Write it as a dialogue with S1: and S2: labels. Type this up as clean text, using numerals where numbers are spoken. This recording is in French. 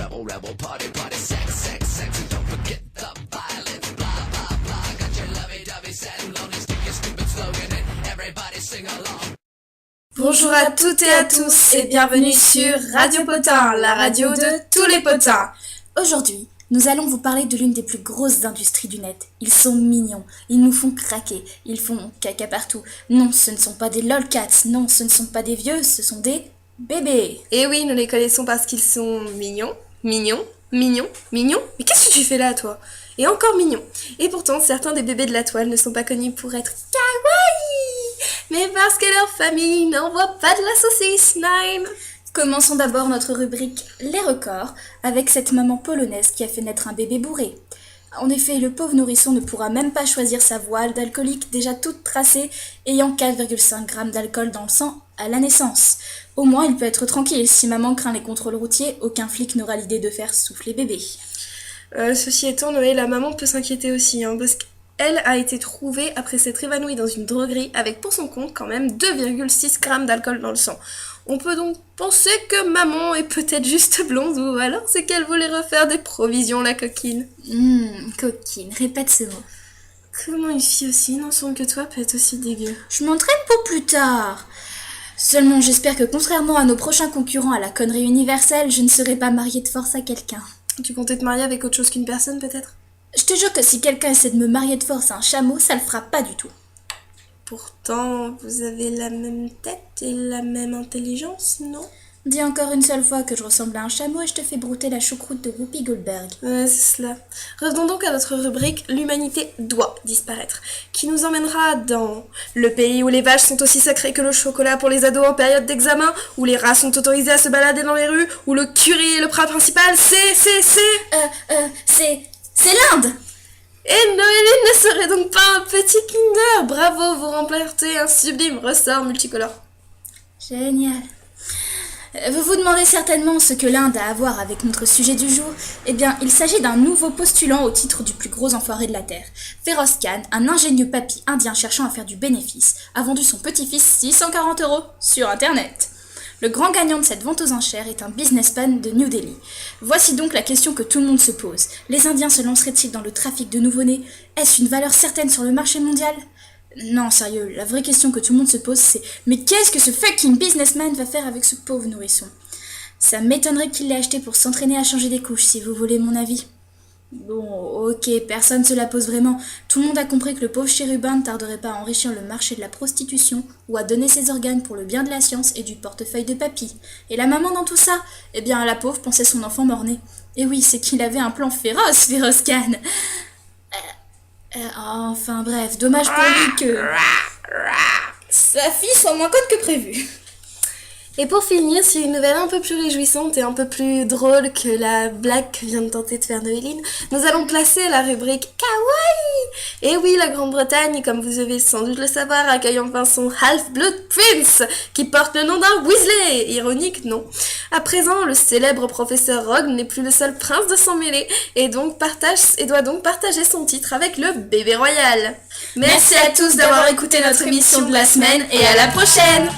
S1: rebel, rebel, party, party, sex, sex, sex, and don't forget the violence, blah, blah, blah. Got your lovey-dovey sad and lonely, stick your stupid slogan and everybody sing along.
S2: Bonjour à toutes et à tous et bienvenue sur Radio Potin, la radio de tous les potins.
S3: Aujourd'hui, nous allons vous parler de l'une des plus grosses industries du net. Ils sont mignons, ils nous font craquer, ils font caca partout. Non, ce ne sont pas des lolcats, non, ce ne sont pas des vieux, ce sont des bébés.
S2: Et oui, nous les connaissons parce qu'ils sont mignons, mignons, mignons, mignons. Mais qu'est-ce que tu fais là, toi ? Et encore mignons. Et pourtant, certains des bébés de la toile ne sont pas connus pour être kawaii, mais parce que leur famille n'envoie pas de la saucisse, nein.
S3: Commençons d'abord notre rubrique Les records avec cette maman polonaise qui a fait naître un bébé bourré. En effet, le pauvre nourrisson ne pourra même pas choisir sa voile d'alcoolique déjà toute tracée, ayant 4,5 g d'alcool dans le sang à la naissance. Au moins, il peut être tranquille. Si maman craint les contrôles routiers, aucun flic n'aura l'idée de faire souffler bébé.
S2: Ceci étant, Noé, la maman peut s'inquiéter aussi, parce qu'elle a été trouvée après s'être évanouie dans une droguerie avec pour son compte quand même 2,6 g d'alcool dans le sang. On peut donc penser que maman est peut-être juste blonde ou alors c'est qu'elle voulait refaire des provisions, la coquine.
S3: Coquine, répète ce mot.
S2: Comment une fille aussi innocente que toi peut être aussi dégueu ?
S3: Je m'entraîne pour plus tard. Seulement, j'espère que contrairement à nos prochains concurrents à la connerie universelle, je ne serai pas mariée de force à quelqu'un.
S2: Tu comptais te marier avec autre chose qu'une personne peut-être ?
S3: Je te jure que si quelqu'un essaie de me marier de force à un chameau, ça le fera pas du tout.
S2: Pourtant, vous avez la même tête et la même intelligence, non ?
S3: Dis encore une seule fois que je ressemble à un chameau et je te fais brouter la choucroute de Whoopi Goldberg.
S2: Ouais, c'est cela. Revenons donc à notre rubrique « L'humanité doit disparaître », qui nous emmènera dans le pays où les vaches sont aussi sacrées que le chocolat pour les ados en période d'examen, où les rats sont autorisés à se balader dans les rues, où le curry est le plat principal,
S3: C'est l'Inde.
S2: Et Noéline ne serait donc pas un petit Kinder. Bravo, vous remportez un sublime ressort multicolore.
S3: Génial. Vous vous demandez certainement ce que l'Inde a à voir avec notre sujet du jour. Eh bien, il s'agit d'un nouveau postulant au titre du plus gros enfoiré de la Terre. Feroz Khan, un ingénieux papy indien cherchant à faire du bénéfice, a vendu son petit-fils 640 € sur Internet. Le grand gagnant de cette vente aux enchères est un businessman de New Delhi. Voici donc la question que tout le monde se pose. Les Indiens se lanceraient-ils dans le trafic de nouveau-nés ? Est-ce une valeur certaine sur le marché mondial ? Non, sérieux, la vraie question que tout le monde se pose c'est « Mais qu'est-ce que ce fucking businessman va faire avec ce pauvre nourrisson ?» Ça m'étonnerait qu'il l'ait acheté pour s'entraîner à changer des couches, si vous voulez mon avis. Bon, ok, personne se la pose vraiment. Tout le monde a compris que le pauvre chérubin ne tarderait pas à enrichir le marché de la prostitution ou à donner ses organes pour le bien de la science et du portefeuille de papy. Et la maman dans tout ça ? Eh bien, la pauvre pensait son enfant mort-né. Et oui, c'est qu'il avait un plan féroce, Feroz Khan. Enfin bref, dommage pour lui que sa fille soit moins conne que prévu.
S2: Et pour finir, sur une nouvelle un peu plus réjouissante et un peu plus drôle que la blague que vient de tenter de faire Noéline, nous allons placer la rubrique Kawaii. Et oui, la Grande-Bretagne, comme vous devez sans doute le savoir, accueille enfin son Half-Blood Prince, qui porte le nom d'un Weasley. Ironique, non. À présent, le célèbre professeur Rogue n'est plus le seul prince de s'en mêler, et doit donc partager son titre avec le bébé royal.
S3: Merci à tous d'avoir écouté notre émission de la semaine, et à la prochaine.